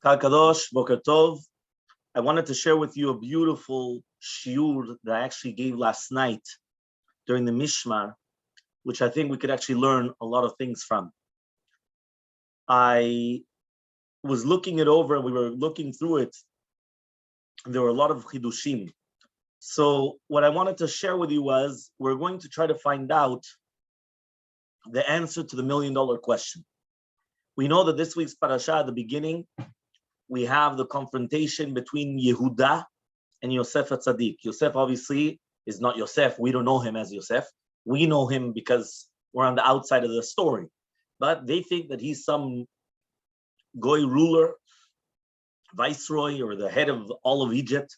Kal Kadosh, Boker Tov. I wanted to share with you a beautiful shiur that I actually gave last night during the Mishmar, which I think we could actually learn a lot of things from. I was looking it over, we were looking through it, and there were a lot of chidushim. So what I wanted to share with you was, we're going to try to find out the answer to the $1 million question. We know that this week's Parashat, at the beginning, we have the confrontation between Yehuda and Yosef HaTzadik. Yosef obviously is not Yosef. We don't know him as Yosef. We know him because we're on the outside of the story. But they think that he's some Goy ruler, viceroy, or the head of all of Egypt.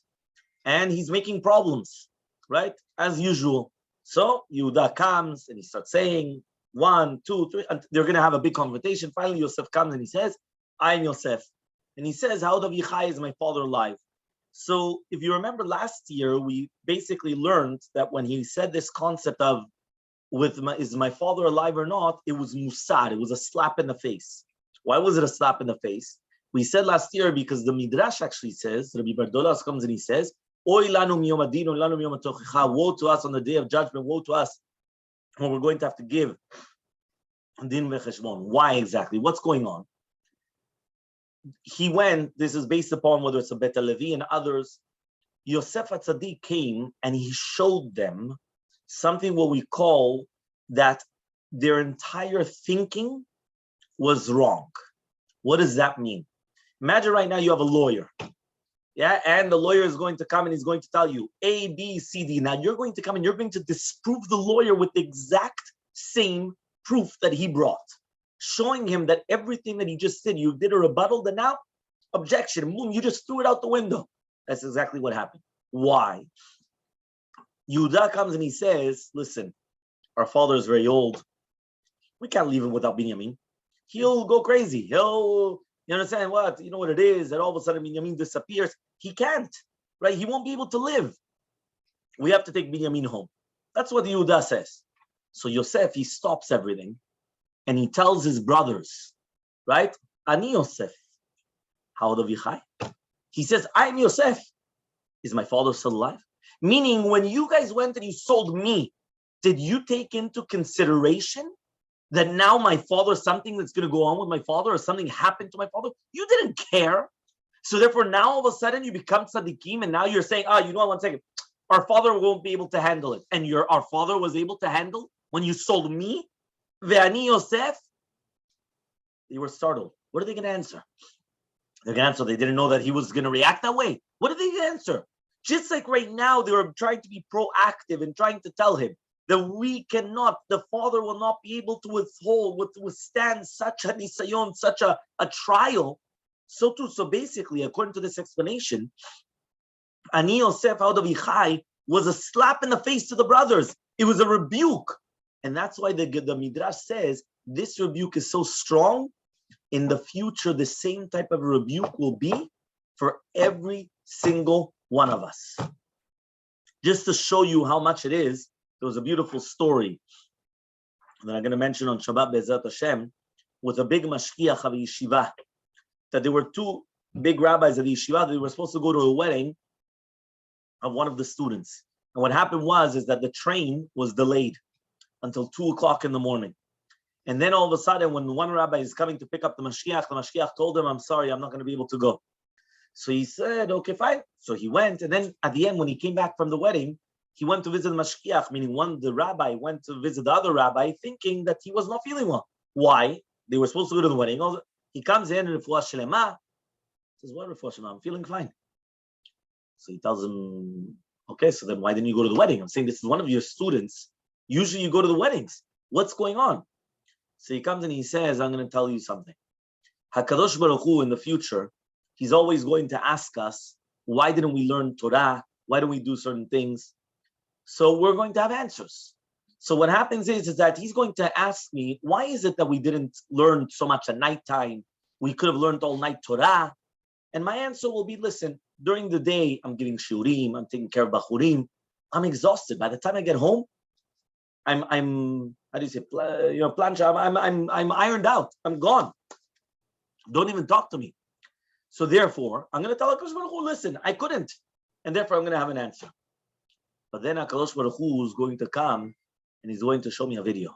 And he's making problems, right? As usual. So Yehuda comes and he starts saying, 1, 2, 3, and they're going to have a big confrontation. Finally, Yosef comes and he says, I am Yosef. And he says, how Vayigash is my father alive? So if you remember last year, we basically learned that when he said this concept of, is my father alive or not, it was musar, it was a slap in the face. Why was it a slap in the face? We said last year because the Midrash actually says, Rabbi Bardolas comes and he says, Oy lanu miyom adin, oy lanu miyom hatochicha, woe to us on the day of judgment, woe to us when we're going to have to give din v'cheshbon. Why exactly? What's going on? He went, this is based upon whether it's a Bet Levi and others, Yosef HaTzadik came and he showed them something what we call that their entire thinking was wrong. What does that mean? Imagine right now you have a lawyer, yeah, and the lawyer is going to come and he's going to tell you A, B, C, D. Now you're going to come and you're going to disprove the lawyer with the exact same proof that he brought, showing him that everything that he just did, you did a rebuttal, then now, objection, boom, you just threw it out the window. That's exactly what happened. Why? Yehuda comes and he says, listen, our father is very old. We can't leave him without Binyamin. He'll go crazy. You understand what? You know what it is, that all of a sudden Binyamin disappears. He can't, right? He won't be able to live. We have to take Binyamin home. That's what Yehuda says. So Yosef, he stops everything. And he tells his brothers, right? Ani Yosef. How old Vayigash? He says, I'm Yosef. Is my father still alive? Meaning, when you guys went and you sold me, did you take into consideration that now my father, something that's going to go on with my father or something happened to my father? You didn't care. So therefore, now all of a sudden you become tzaddikim and now you're saying, you know what, 1 second. Our father won't be able to handle it. And our father was able to handle when you sold me? Ve'ani Yosef, they were startled. What are they going to answer? They're going to answer they didn't know that he was going to react that way. What are they going to answer? Just like right now, they were trying to be proactive and trying to tell him that the father will not be able to withstand such a nisayon, such a trial. So basically, according to this explanation, Ani Yosef out of Vayigash was a slap in the face to the brothers. It was a rebuke. And that's why the Midrash says this rebuke is so strong. In the future, the same type of rebuke will be for every single one of us. Just to show you how much it is, there was a beautiful story that I'm going to mention on Shabbat Be'ezrat Hashem with a big mashkiach of a yeshiva. That there were 2 big rabbis of the yeshiva. They were supposed to go to a wedding of one of the students. And what happened is that the train was delayed until 2 o'clock in the morning. And then all of a sudden, when one rabbi is coming to pick up the Mashiach told him, I'm sorry, I'm not going to be able to go. So he said, okay, fine. So he went. And then at the end, when he came back from the wedding, he went to visit the Mashiach, meaning the rabbi went to visit the other rabbi thinking that he was not feeling well. Why? They were supposed to go to the wedding. He comes in and Refuah Shlema. Says, what Refuah Shlema? I'm feeling fine. So he tells him, okay, so then why didn't you go to the wedding? I'm saying this is one of your students. Usually you go to the weddings. What's going on? So he comes and he says, I'm going to tell you something. HaKadosh Baruch Hu in the future, he's always going to ask us, why didn't we learn Torah? Why don't we do certain things? So we're going to have answers. So what happens is that he's going to ask me, why is it that we didn't learn so much at nighttime? We could have learned all night Torah. And my answer will be, listen, during the day, I'm giving shiurim, I'm taking care of bachurim. I'm exhausted. By the time I get home, I'm how do you say, plancha, I'm ironed out. I'm gone. Don't even talk to me. So therefore, I'm going to tell HaKadosh Baruch Hu, listen, I couldn't. And therefore, I'm going to have an answer. But then HaKadosh Baruch Hu is going to come and he's going to show me a video.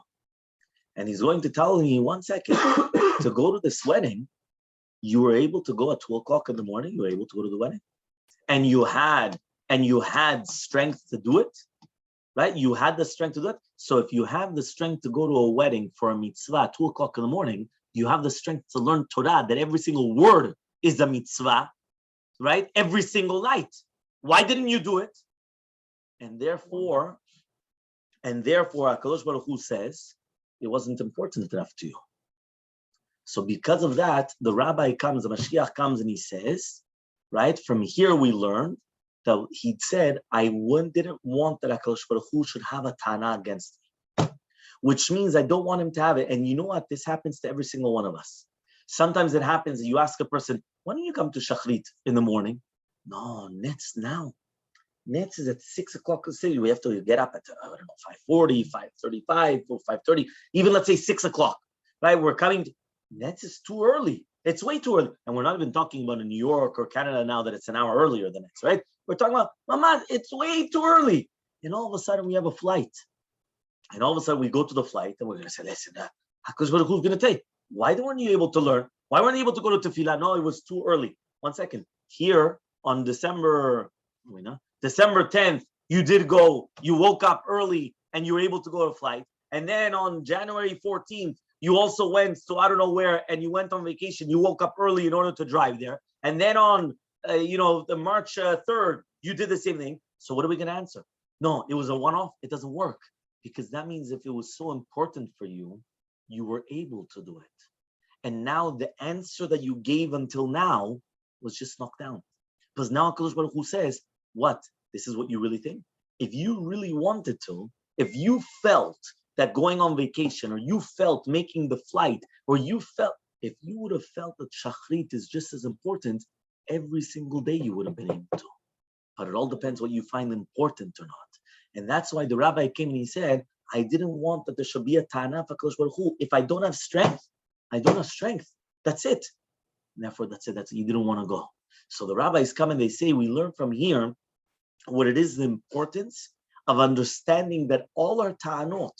And he's going to tell me, 1 second, to go to this wedding, you were able to go at 2 o'clock in the morning, you were able to go to the wedding. And you had strength to do it, right? You had the strength to do it. So if you have the strength to go to a wedding for a mitzvah at 2 o'clock in the morning, you have the strength to learn Torah, that every single word is a mitzvah, right? Every single night. Why didn't you do it? And therefore, HaKadosh Baruch Hu says, it wasn't important enough to you. So because of that, the rabbi comes, the Mashiach comes and he says, right, from here we learn that he said, I didn't want that HaKadosh Baruch Hu should have a tana against me, which means I don't want him to have it. And you know what? This happens to every single one of us. Sometimes it happens that you ask a person, why don't you come to Shachrit in the morning? No, Netz now. Netz is at 6 o'clock in the city. We have to get up at, 5:40, 5:35, or 5:30, even let's say 6 o'clock, right? We're coming to, Netz is too early. It's way too early. And we're not even talking about in New York or Canada now that it's an hour earlier than Netz, right? We're talking about, Mama, it's way too early. And all of a sudden we have a flight. And all of a sudden we go to the flight and we're going to say, listen, HaKadosh Baruch Hu is going to take. Why weren't you able to learn? Why weren't you able to go to Tefillah? No, it was too early. 1 second. Here on December 10th, you did go, you woke up early and you were able to go to a flight. And then on January 14th, you also went to I don't know where and you went on vacation. You woke up early in order to drive there. And then on, the March 3rd, you did the same thing. So what are we going to answer? No, it was a one-off. It doesn't work. Because that means if it was so important for you, you were able to do it. And now the answer that you gave until now was just knocked down. Because now HaKadosh Baruch Hu says, what? This is what you really think? If you really wanted to, if you felt that going on vacation, or you felt making the flight, or if you would have felt that Shachrit is just as important, every single day you would have been able to. But it all depends what you find important or not. And that's why the rabbi came and he said, I didn't want that there should be a ta'ana for HaKadosh Baruch Hu. If I don't have strength, I don't have strength. That's it. And therefore, that's it. You didn't want to go. So the rabbis come and they say, we learn from here what it is, the importance of understanding that all our ta'anot,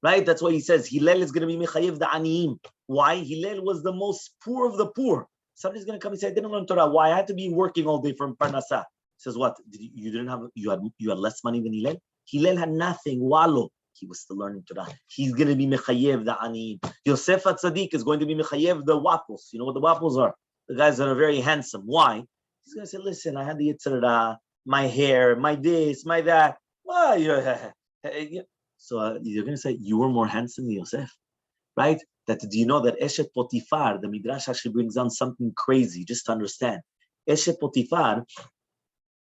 right? That's why he says, Hillel is going to be mechayev the aniyim. Why? Hillel was the most poor of the poor. Somebody's going to come and say, I didn't learn Torah. Why? I had to be working all day from Parnasa. He says, what? You had less money than Hillel? Hillel had nothing. Wallo. He was still learning Torah. He's going to be mechayev the aniyim. Yosef HaTzadik is going to be mechayev the wapos. You know what the wapos are? The guys that are very handsome. Why? He's going to say, listen, I had the Yitzhara, my hair, my this, my that. Well, so you're going to say, you were more handsome than Yosef, right? Do you know that Eshet Potifar, the Midrash actually brings down something crazy, just to understand. Eshet Potifar,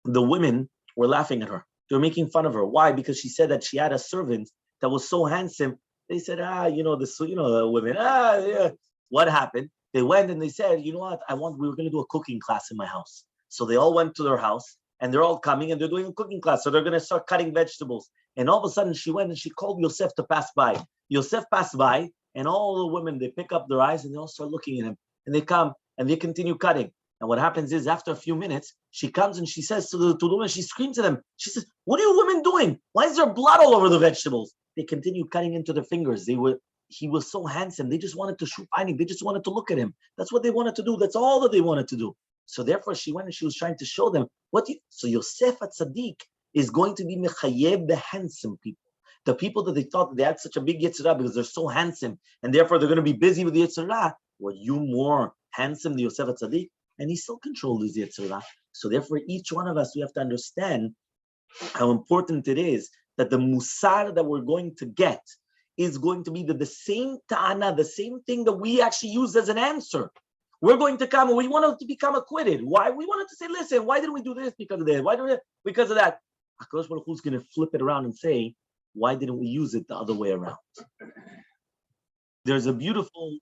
the women were laughing at her. They were making fun of her. Why? Because she said that she had a servant that was so handsome. They said, the women, yeah. What happened? They went and they said, you know what? We were going to do a cooking class in my house. So they all went to their house and they're all coming and they're doing a cooking class. So they're going to start cutting vegetables. And all of a sudden she went and she called Yosef to pass by. Yosef passed by and all the women, they pick up their eyes and they all start looking at him. And they come and they continue cutting. And what happens is after a few minutes, she comes and she says to the women, she screams at them. She says, what are you women doing? Why is there blood all over the vegetables? They continue cutting into their fingers. He was so handsome. They just wanted to shoot finding. They just wanted to look at him. That's what they wanted to do. That's all that they wanted to do. So therefore she went and she was trying to show them so Yosef HaTzadik is going to be mechayev the handsome people. The people that they thought that they had such a big Yetzirah because they're so handsome and therefore they're going to be busy with the Yetzirah. Were you more handsome than Yosef HaTzadik? And he still controlled his Yetzirah. So therefore each one of us, we have to understand how important it is that the musar that we're going to get is going to be the same ta'ana, the same thing that we actually use as an answer. We're going to come and we want to become acquitted. Why? We wanted to say, listen, why didn't we do this because of this? Why didn't we? Because of that. HaKadosh Baruch Hu is going to flip it around and say, why didn't we use it the other way around? There's a beautiful